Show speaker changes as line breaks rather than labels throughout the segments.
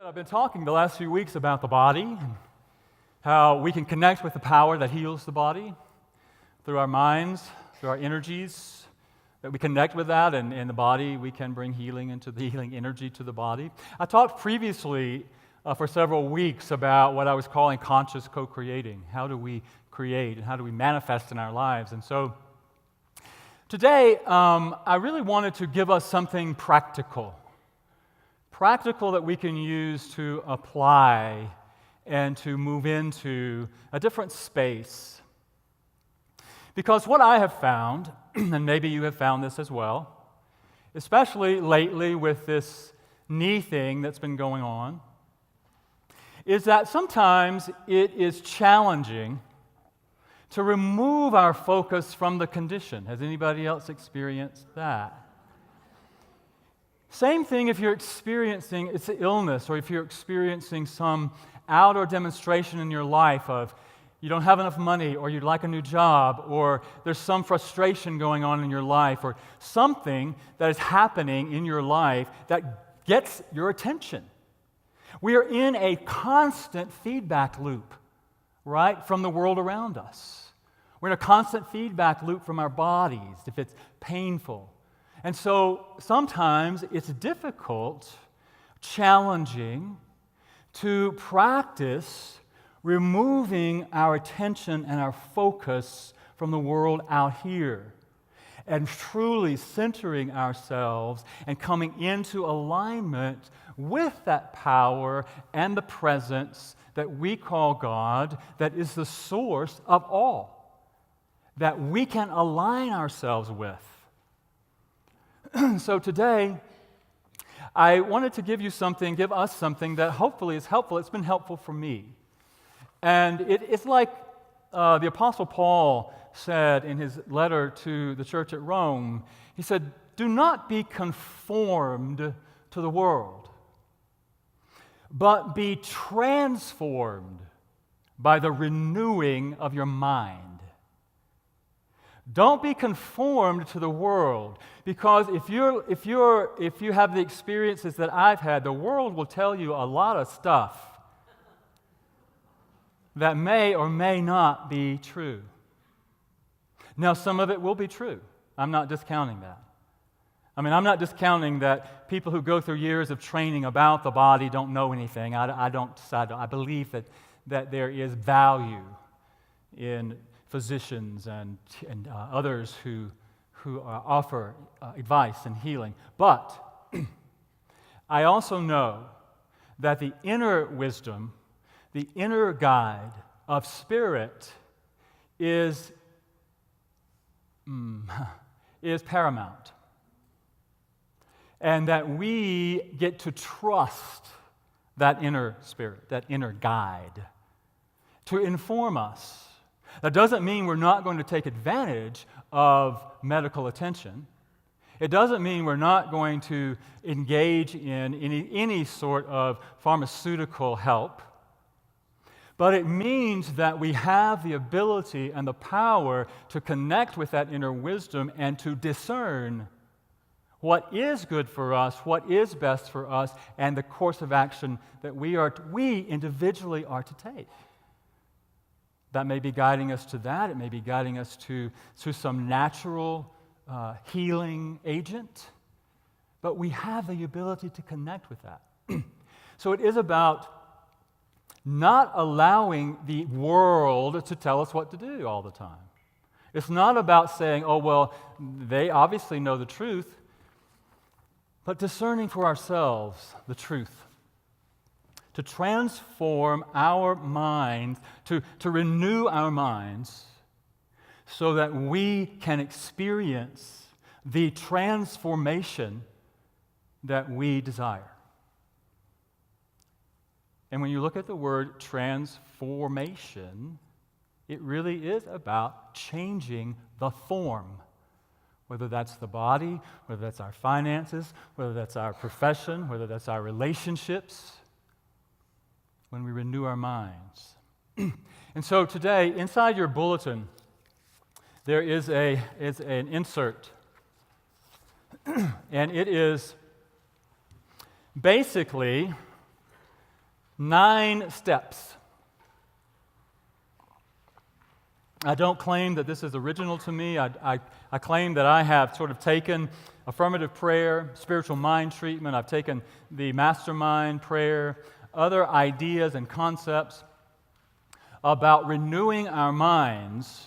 I've been talking the last few weeks about the body and how we can connect with the power that heals the body through our minds, through our energies, that we connect with that, and in the body we can bring healing into the healing energy to the body. I talked previously for several weeks about what I was calling conscious co-creating. How do we create and how do we manifest in our lives? And so today I really wanted to give us something practical that we can use to apply and to move into a different space. Because what I have found, and maybe you have found this as well, especially lately with this knee thing that's been going on, is that sometimes it is challenging to remove our focus from the condition. Has anybody else experienced that? Same thing if you're experiencing it's an illness, or if you're experiencing some outdoor demonstration in your life of you don't have enough money, or you'd like a new job, or there's some frustration going on in your life, or something that is happening in your life that gets your attention. We are in a constant feedback loop, right, from the world around us. We're in a constant feedback loop from our bodies if it's painful. And so sometimes it's difficult, challenging to practice removing our attention and our focus from the world out here and truly centering ourselves and coming into alignment with that power and the presence that we call God, that is the source of all, that we can align ourselves with. So today, I wanted to give us something that hopefully is helpful. It's been helpful for me. And it's like the Apostle Paul said in his letter to the church at Rome. He said, "Do not be conformed to the world, but be transformed by the renewing of your mind." Don't be conformed to the world, because if you have the experiences that I've had, the world will tell you a lot of stuff that may or may not be true. Now, some of it will be true. I'm not discounting that. I'm not discounting that people who go through years of training about the body don't know anything. I believe that there is value in physicians and others who offer advice and healing. But I also know that the inner wisdom, the inner guide of spirit is paramount. And that we get to trust that inner spirit, that inner guide, to inform us. That doesn't mean we're not going to take advantage of medical attention. It doesn't mean we're not going to engage in any sort of pharmaceutical help. But it means that we have the ability and the power to connect with that inner wisdom and to discern what is good for us, what is best for us, and the course of action that we individually are to take. That may be guiding us to that. It may be guiding us to some natural healing agent. But we have the ability to connect with that. So it is about not allowing the world to tell us what to do all the time. It's not about saying, oh, well, they obviously know the truth, but discerning for ourselves the truth. To transform our minds, to renew our minds so that we can experience the transformation that we desire. And when you look at the word transformation, it really is about changing the form. Whether that's the body, whether that's our finances, whether that's our profession, whether that's our relationships. When we renew our minds. And so today, inside your bulletin, there is an insert. And it is basically 9 steps. I don't claim that this is original to me. I claim that I have sort of taken affirmative prayer, spiritual mind treatment. I've taken the mastermind prayer, other ideas and concepts about renewing our minds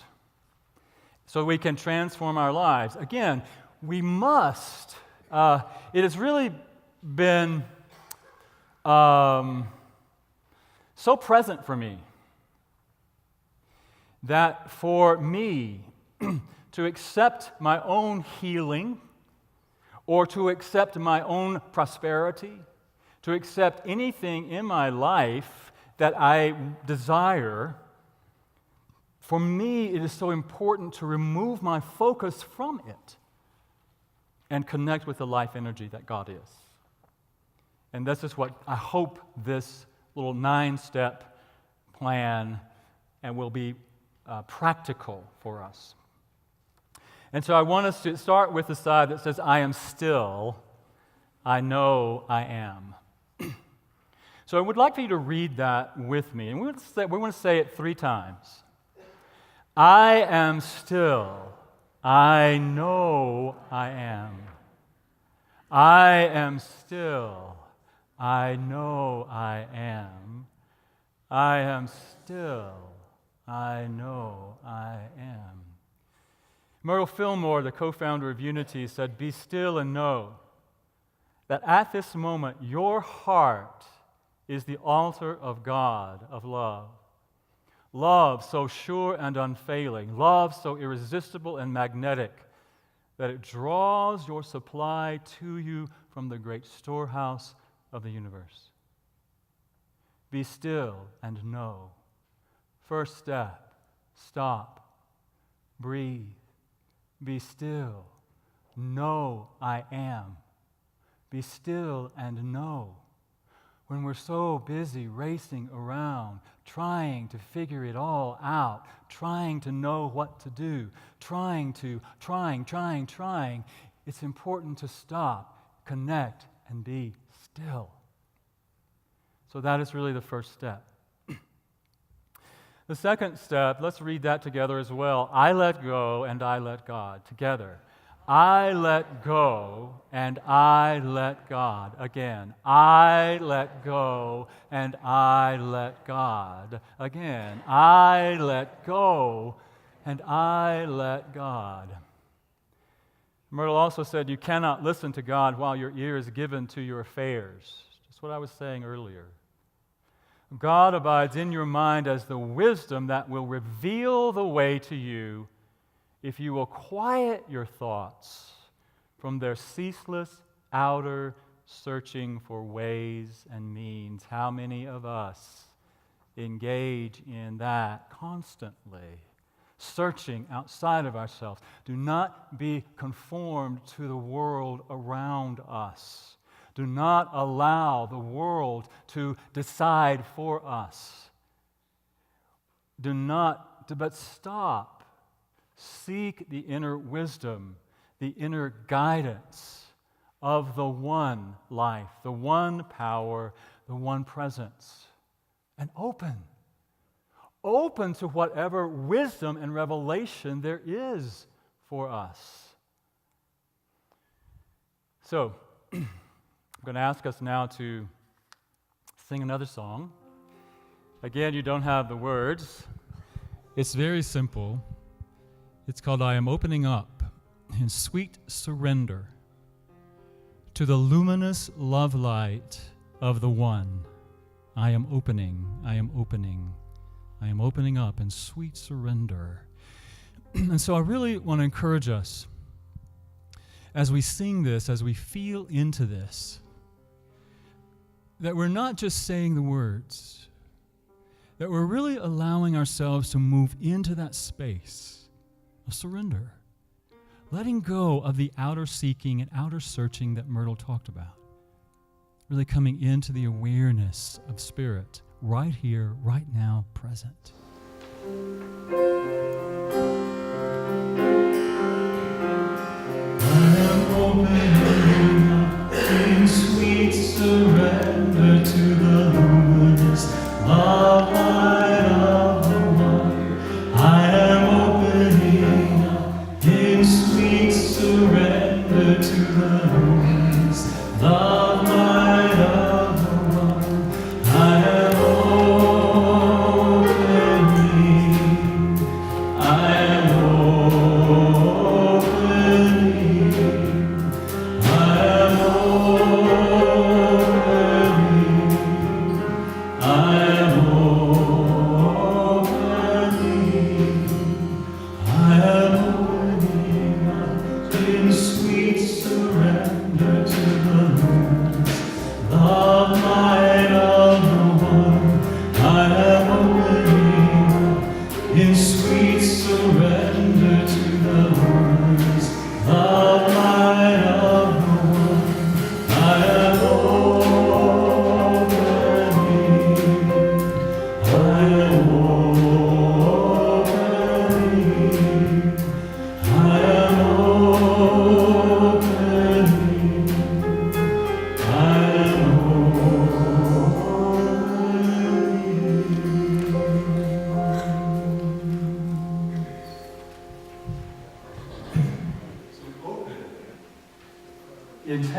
so we can transform our lives. Again, we must. It has really been so present for me that for me to accept my own healing or to accept my own prosperity, to accept anything in my life that I desire, for me it is so important to remove my focus from it and connect with the life energy that God is. And this is what I hope this little 9-step plan and will be practical for us. And so I want us to start with the side that says, I am still, I know I am. So I would like for you to read that with me. And we want to say it 3 times. I am still, I know I am. I am still, I know I am. I am still, I know I am. Myrtle Fillmore, the co-founder of Unity, said, be still and know that at this moment your heart is the altar of God, of love. Love so sure and unfailing, love so irresistible and magnetic that it draws your supply to you from the great storehouse of the universe. Be still and know. First step, stop, breathe, be still, know I am. Be still and know. When we're so busy racing around, trying to figure it all out, trying to know what to do, trying, it's important to stop, connect, and be still. So that is really the first step. The second step, let's read that together as well. I let go and I let God. Together. I let go and I let God. Again. I let go and I let God. Again. I let go and I let God. Myrtle also said, you cannot listen to God while your ear is given to your affairs. Just what I was saying earlier. God abides in your mind as the wisdom that will reveal the way to you if you will quiet your thoughts from their ceaseless outer searching for ways and means. How many of us engage in that constantly? Searching outside of ourselves. Do not be conformed to the world around us. Do not allow the world to decide for us. But stop. Seek the inner wisdom, the inner guidance of the one life, the one power, the one presence. And open to whatever wisdom and revelation there is for us. So, I'm going to ask us now to sing another song. Again, you don't have the words. It's very simple. It's called I Am Opening Up in Sweet Surrender to the luminous love light of the One. I am opening, I am opening, I am opening up in sweet surrender. And so I really want to encourage us as we sing this, as we feel into this, that we're not just saying the words, that we're really allowing ourselves to move into that space of surrender, letting go of the outer seeking and outer searching that Myrtle talked about, really coming into the awareness of Spirit right here, right now, present. I am opening up in sweet surrender to the luminous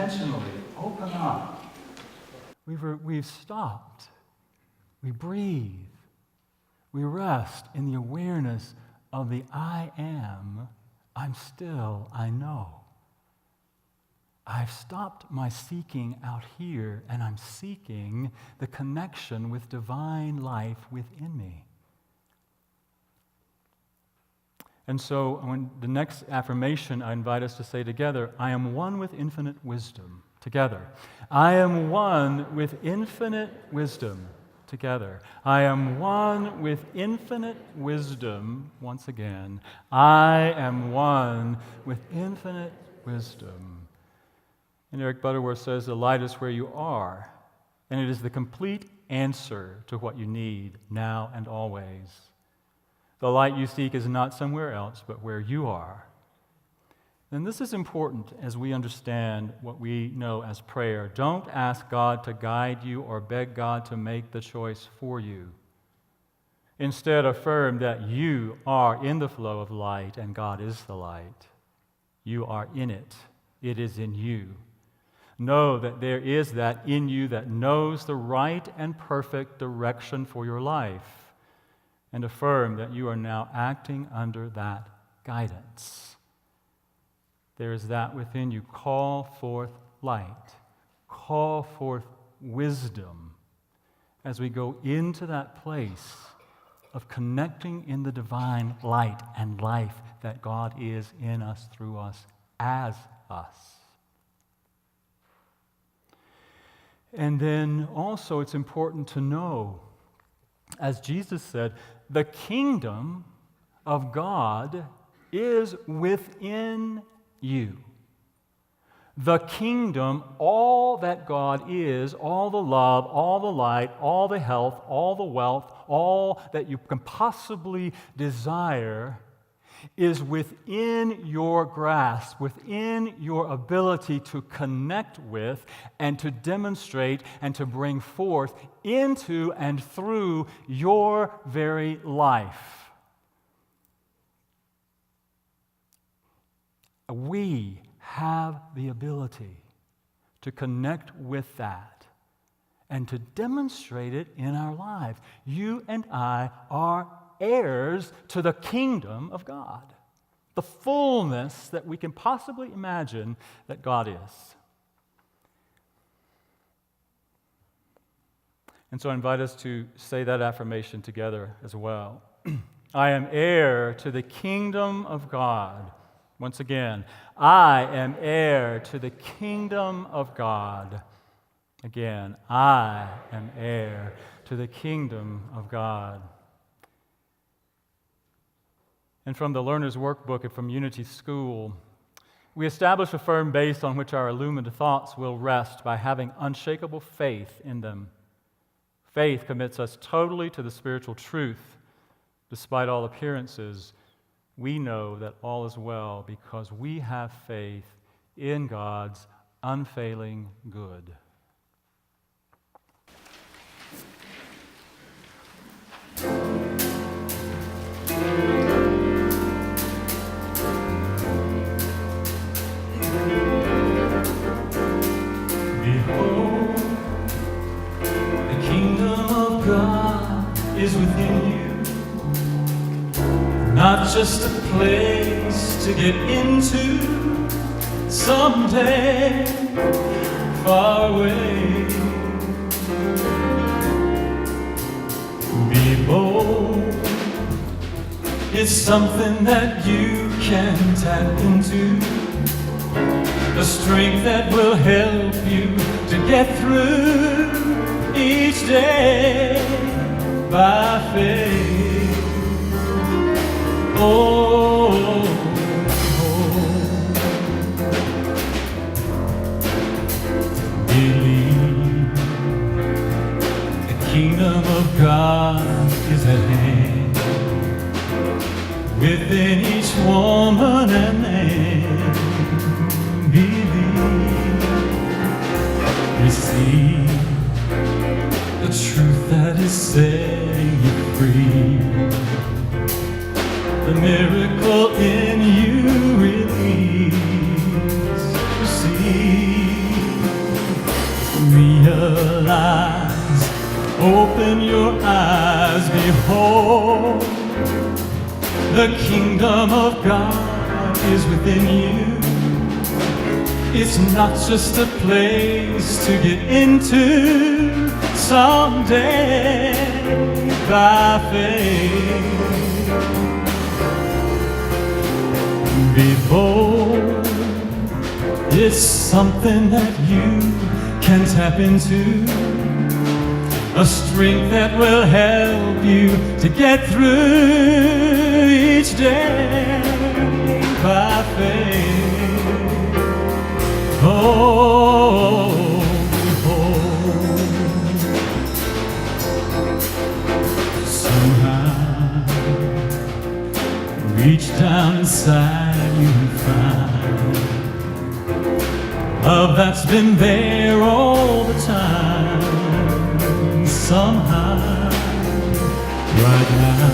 intentionally open up. We've stopped. We breathe. We rest in the awareness of the I am, I'm still, I know. I've stopped my seeking out here, and I'm seeking the connection with divine life within me. And so, when the next affirmation I invite us to say together, I am one with infinite wisdom. Together. I am one with infinite wisdom. Together. I am one with infinite wisdom. Once again. I am one with infinite wisdom. And Eric Butterworth says, the light is where you are, and it is the complete answer to what you need now and always. The light you seek is not somewhere else, but where you are. And this is important as we understand what we know as prayer. Don't ask God to guide you or beg God to make the choice for you. Instead, affirm that you are in the flow of light and God is the light. You are in it. It is in you. Know that there is that in you that knows the right and perfect direction for your life. And affirm that you are now acting under that guidance. There is that within you. Call forth light. Call forth wisdom as we go into that place of connecting in the divine light and life that God is in us, through us, as us. And then also it's important to know, as Jesus said, the kingdom of God is within you. The kingdom, all that God is, all the love, all the light, all the health, all the wealth, all that you can possibly desire is within your grasp, within your ability to connect with and to demonstrate and to bring forth into and through your very life. We have the ability to connect with that and to demonstrate it in our lives. You and I are heirs to the kingdom of God, the fullness that we can possibly imagine that God is. And so I invite us to say that affirmation together as well. I am heir to the kingdom of God. Once again, I am heir to the kingdom of God. Again, I am heir to the kingdom of God. And from the Learner's Workbook and from Unity School, we establish a firm base on which our illumined thoughts will rest by having unshakable faith in them. Faith commits us totally to the spiritual truth. Despite all appearances, we know that all is well because we have faith in God's unfailing good. Behold, the kingdom of God is within you. Not just a place to get into someday far away. Be bold. It's something that you can tap into. The strength that will help you to get through each day by faith. Oh, believe the kingdom of God is at hand within each woman and man. Believe, receive the truth that is setting you free. The miracle in you release. Receive Realize, open your eyes, behold, the kingdom of God is within you. It's not just a place to get into someday by faith. Be bold, it's something that you can tap into, a strength that will help you to get through each day by faith. Oh, behold, somehow reach down inside you and find love that's been there all the time. Somehow, right now,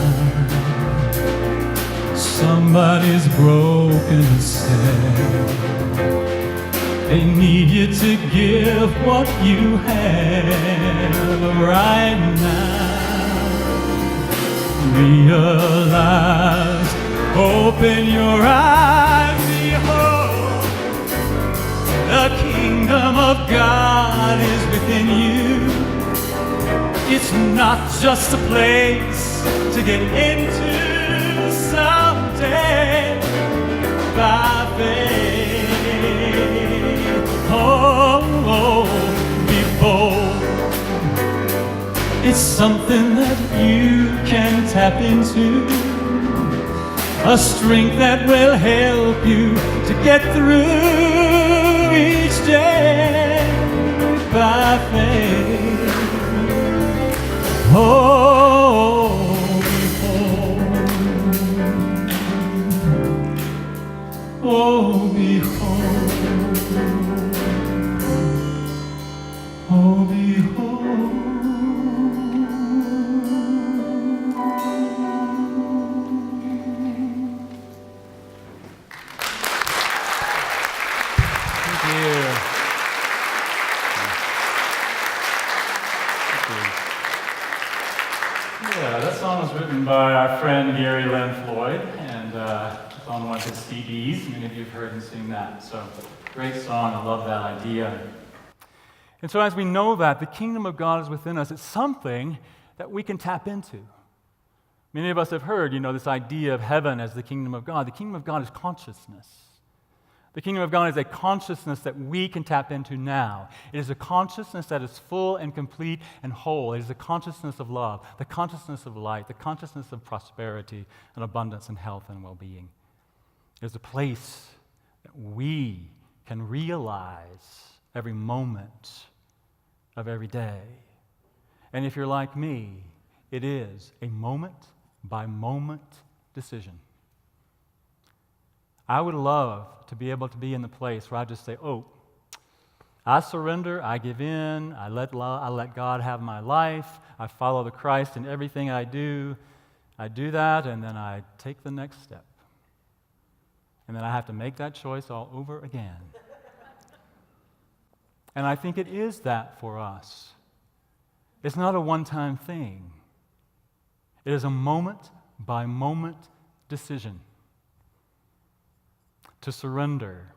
somebody's broken and sad. They need you to give what you have right now. Realize, open your eyes, behold, the kingdom of God is within you. It's not just a place to get into someday by faith. Oh, be bold. It's something that you can tap into, a strength that will help you to get through each day by faith. Oh, behold. Oh, behold. Oh, behold. Thank you. Yeah, that song was written by our friend Gary Len Floyd, and it's on one of his CDs. Many of you have heard him sing that. So, great song. I love that idea. And so as we know that the kingdom of God is within us, it's something that we can tap into. Many of us have heard, this idea of heaven as the kingdom of God. The kingdom of God is consciousness. The kingdom of God is a consciousness that we can tap into now. It is a consciousness that is full and complete and whole. It is a consciousness of love, the consciousness of light, the consciousness of prosperity and abundance and health and well-being. It is a place that we can realize every moment of every day. And if you're like me, it is a moment-by-moment decision. I would love to be able to be in the place where I just say, I surrender, I give in, I let God have my life, I follow the Christ in everything I do. I do that, and then I take the next step. And then I have to make that choice all over again. And I think it is that for us. It's not a one-time thing. It is a moment-by-moment decision to surrender,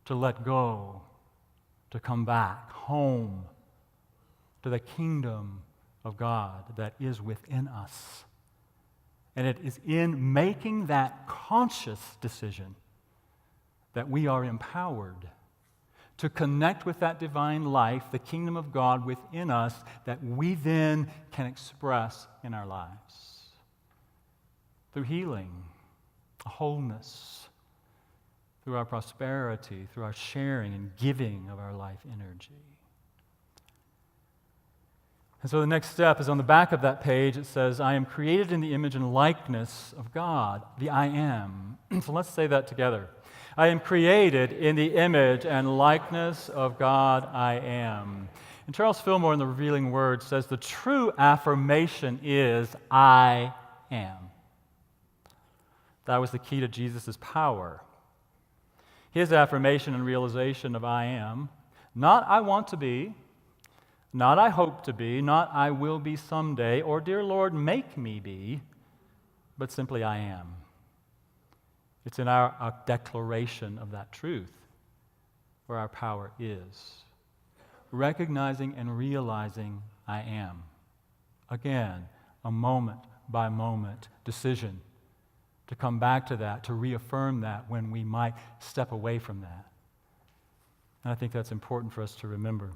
to let go, to come back home to the kingdom of God that is within us. And it is in making that conscious decision that we are empowered to connect with that divine life, the kingdom of God within us, that we then can express in our lives through healing, wholeness, through our prosperity, through our sharing and giving of our life energy. And so the next step is on the back of that page. It says, I am created in the image and likeness of God, the I am. So let's say that together. I am created in the image and likeness of God, I am. And Charles Fillmore in The Revealing Word says the true affirmation is, I am. That was the key to Jesus' power. His affirmation and realization of I am, not I want to be, Not I hope to be, not I will be someday, or dear Lord, make me be, but simply I am. It's in our declaration of that truth where our power is. Recognizing and realizing I am. Again, a moment by moment decision to come back to that, to reaffirm that when we might step away from that. And I think that's important for us to remember.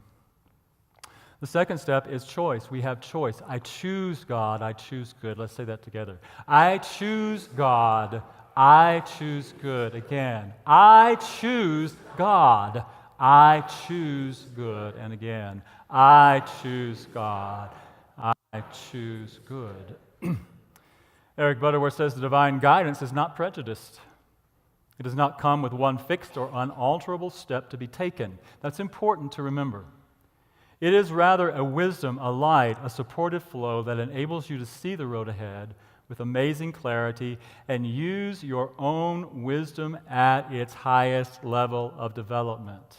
The second step is choice. We have choice. I choose God, I choose good. Let's say that together. I choose God, I choose good. Again, I choose God, I choose good. And again, I choose God, I choose good. Eric Butterworth says the divine guidance is not prejudiced. It does not come with one fixed or unalterable step to be taken. That's important to remember. It is rather a wisdom, a light, a supportive flow that enables you to see the road ahead with amazing clarity and use your own wisdom at its highest level of development.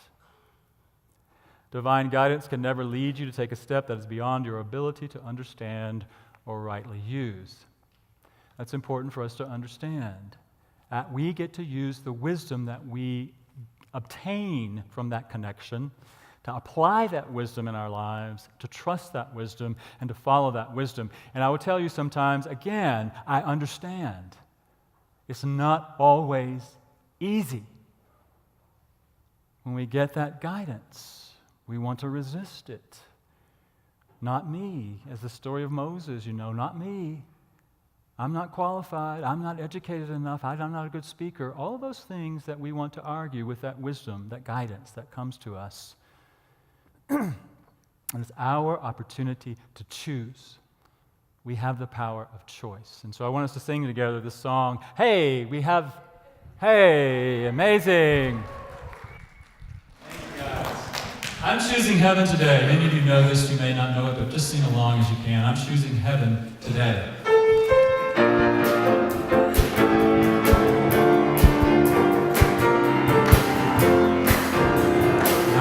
Divine guidance can never lead you to take a step that is beyond your ability to understand or rightly use. That's important for us to understand. We get to use the wisdom that we obtain from that connection to apply that wisdom in our lives, to trust that wisdom, and to follow that wisdom. And I will tell you sometimes, again, I understand. It's not always easy. When we get that guidance, we want to resist it. Not me, as the story of Moses, not me. I'm not qualified, I'm not educated enough, I'm not a good speaker. All of those things that we want to argue with that wisdom, that guidance that comes to us. And it's our opportunity to choose. We have the power of choice. And so I want us to sing together this song. Hey, amazing. Thank you, guys. I'm choosing heaven today. Many of you know this, you may not know it, but just sing along as you can. I'm choosing heaven today.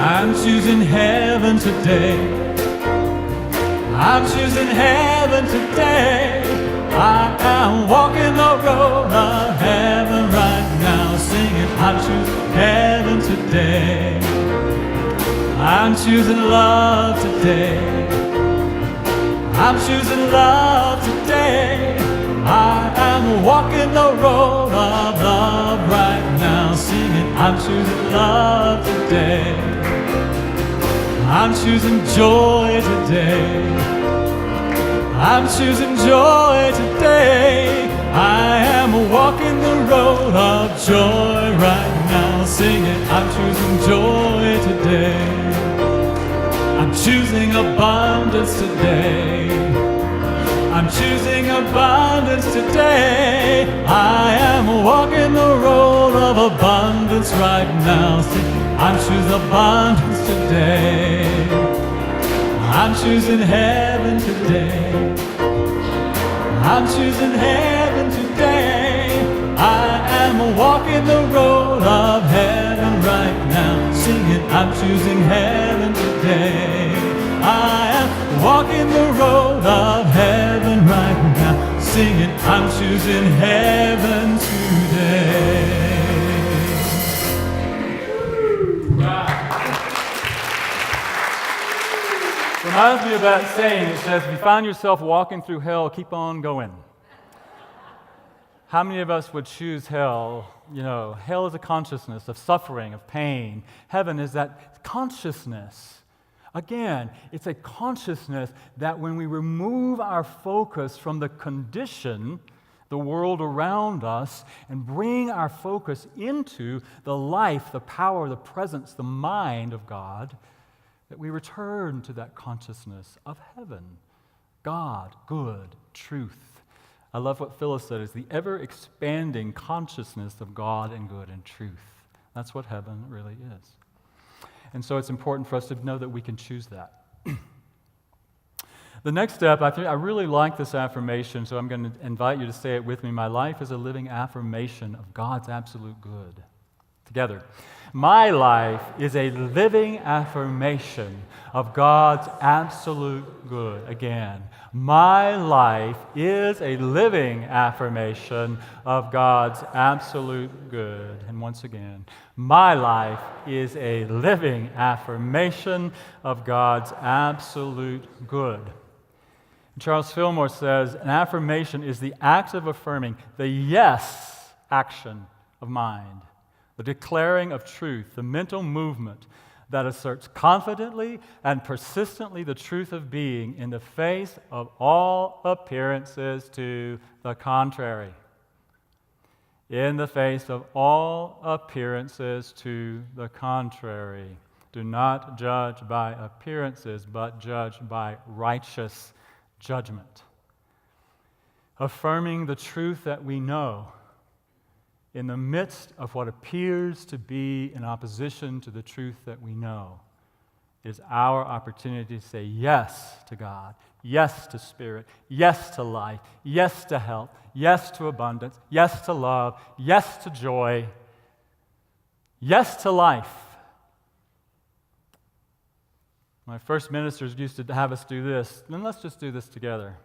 I'm choosing heaven today. I'm choosing heaven today. I am walking the road of heaven right now, singing, I'm choosing heaven today. I'm choosing love today. I'm choosing love today. I am walking the road of love right now, singing, I'm choosing love today. I'm choosing joy today. I'm choosing joy today. I am walking the road of joy right now, singing, I'm choosing joy today. I'm choosing abundance today. I'm choosing abundance today. I am walking the road of abundance right now, singing, I'm choosing abundance today. I'm choosing heaven today. I'm choosing heaven today. I am walking the road of heaven right now, singing, I'm choosing heaven today. I am walking the road of heaven right now, singing, I'm choosing heaven today. Reminds me of that saying that says, if you find yourself walking through hell, keep on going. How many of us would choose hell? Hell is a consciousness of suffering, of pain. Heaven is that consciousness. Again, it's a consciousness that when we remove our focus from the condition, the world around us, and bring our focus into the life, the power, the presence, the mind of God, that we return to that consciousness of heaven, God, good, truth. I love what Phyllis said, is the ever-expanding consciousness of God and good and truth. That's what heaven really is. And so it's important for us to know that we can choose that. The next step, I really like this affirmation, so I'm going to invite you to say it with me. My life is a living affirmation of God's absolute good. Together. My life is a living affirmation of God's absolute good. Again, my life is a living affirmation of God's absolute good. And once again, my life is a living affirmation of God's absolute good. Charles Fillmore says, an affirmation is the act of affirming, the yes action of mind, the declaring of truth, the mental movement that asserts confidently and persistently the truth of being in the face of all appearances to the contrary. In the face of all appearances to the contrary. Do not judge by appearances, but judge by righteous judgment. Affirming the truth that we know in the midst of what appears to be in opposition to the truth that we know is our opportunity to say yes to God, yes to Spirit, yes to life, yes to health, yes to abundance, yes to love, yes to joy, yes to life. My first ministers used to have us do this. Then let's just do this together.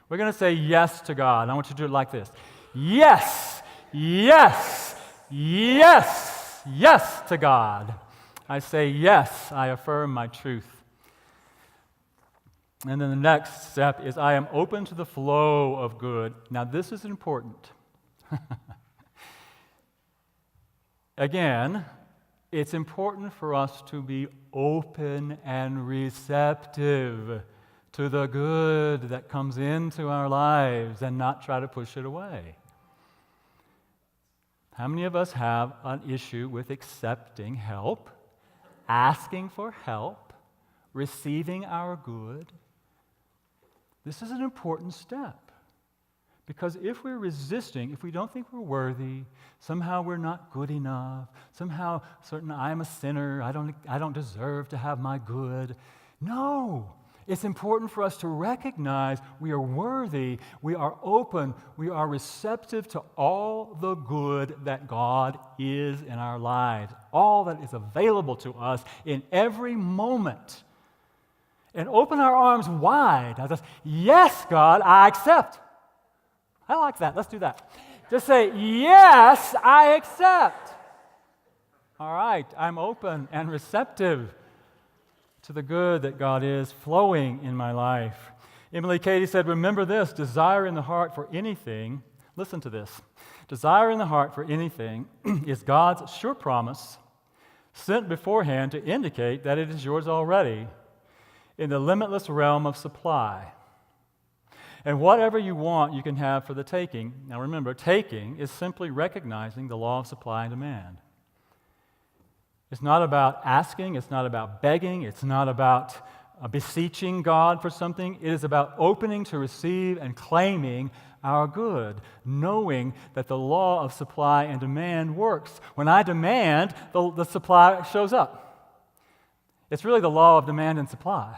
We're going to say yes to God. I want you to do it like this. Yes, yes, yes, yes to God. I say yes, I affirm my truth. And then the next step is I am open to the flow of good. Now this is important. Again, it's important for us to be open and receptive to the good that comes into our lives and not try to push it away. How many of us have an issue with accepting help, asking for help, receiving our good? This is an important step. Because if we're resisting, if we don't think we're worthy, somehow we're not good enough, somehow certain I'm a sinner, I don't deserve to have my good. No, it's important for us to recognize we are worthy, we are open, we are receptive to all the good that God is in our lives, all that is available to us in every moment. And open our arms wide. Yes, God, I accept. I like that. Let's do that. Just say, yes, I accept. All right, I'm open and receptive to the good that God is flowing in my life. Emily Cady said, remember this, desire in the heart for anything, listen to this, desire in the heart for anything is God's sure promise sent beforehand to indicate that it is yours already in the limitless realm of supply. And whatever you want, you can have for the taking. Now remember, taking is simply recognizing the law of supply and demand. It's not about asking, it's not about begging, it's not about beseeching God for something. It is about opening to receive and claiming our good, knowing that the law of supply and demand works. When I demand, the supply shows up. It's really the law of demand and supply.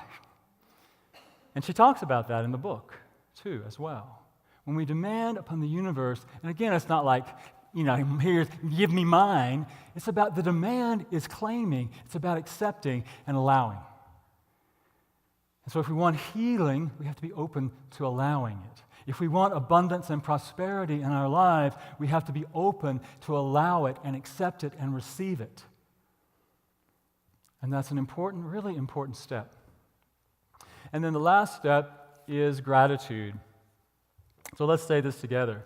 And she talks about that in the book, too, as well. When we demand upon the universe, and again, it's not like, here, give me mine. It's about the demand is claiming. It's about accepting and allowing. And so if we want healing, we have to be open to allowing it. If we want abundance and prosperity in our lives, we have to be open to allow it and accept it and receive it. And that's an important, really important step. And then the last step is gratitude. So let's say this together.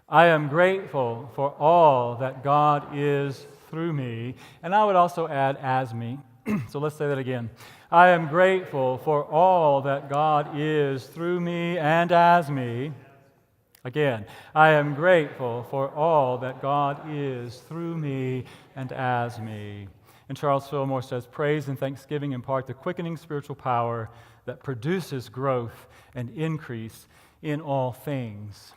I am grateful for all that God is through me. And I would also add as me. So let's say that again. I am grateful for all that God is through me and as me. Again, I am grateful for all that God is through me and as me. And Charles Fillmore says, praise and thanksgiving impart the quickening spiritual power that produces growth and increase in all things.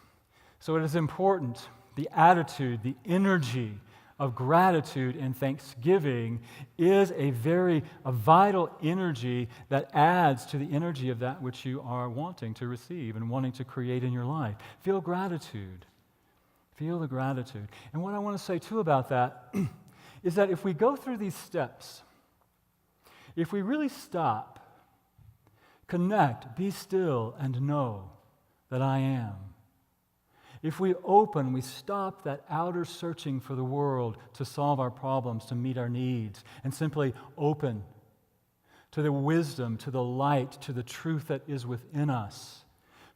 So it is important, the attitude, the energy of gratitude and thanksgiving is a vital energy that adds to the energy of that which you are wanting to receive and wanting to create in your life. Feel gratitude. Feel the gratitude. And what I want to say too about that is that if we go through these steps, if we really stop, connect, be still, and know that I am. If we open, we stop that outer searching for the world to solve our problems, to meet our needs, and simply open to the wisdom, to the light, to the truth that is within us.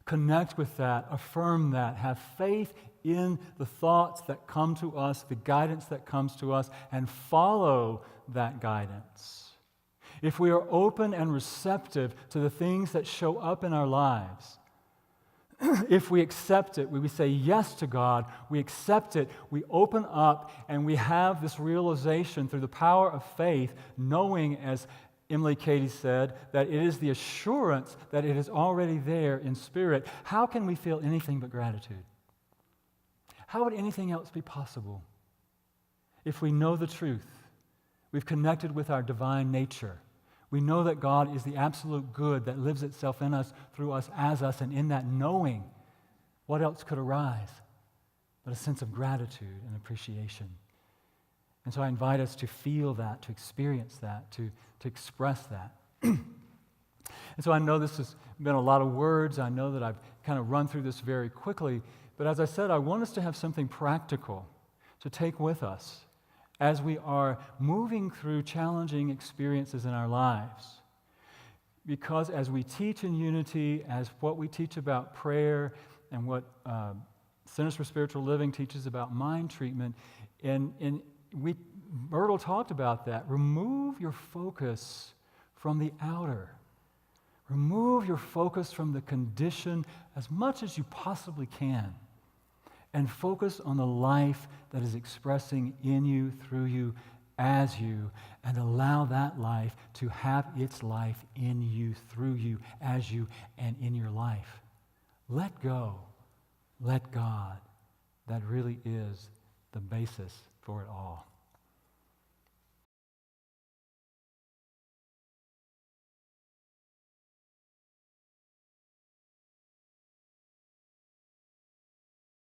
Connect with that, affirm that, have faith in the thoughts that come to us, the guidance that comes to us, and follow that guidance. If we are open and receptive to the things that show up in our lives, if we accept it, we say yes to God, we accept it, we open up, and we have this realization through the power of faith, knowing, as Emily Cady said, that it is the assurance that it is already there in spirit. How can we feel anything but gratitude? How would anything else be possible? If we know the truth, we've connected with our divine nature. We know that God is the absolute good that lives itself in us, through us, as us, and in that knowing, what else could arise but a sense of gratitude and appreciation? And so I invite us to feel that, to experience that, to express that. And so I know this has been a lot of words. I know that I've kind of run through this very quickly. But as I said, I want us to have something practical to take with us as we are moving through challenging experiences in our lives. Because as we teach in unity, as what we teach about prayer and what Centers for Spiritual Living teaches about mind treatment, Myrtle talked about that. Remove your focus from the outer. Remove your focus from the condition as much as you possibly can, and focus on the life that is expressing in you, through you, as you, and allow that life to have its life in you, through you, as you, and in your life. Let go. Let God. That really is the basis for it all.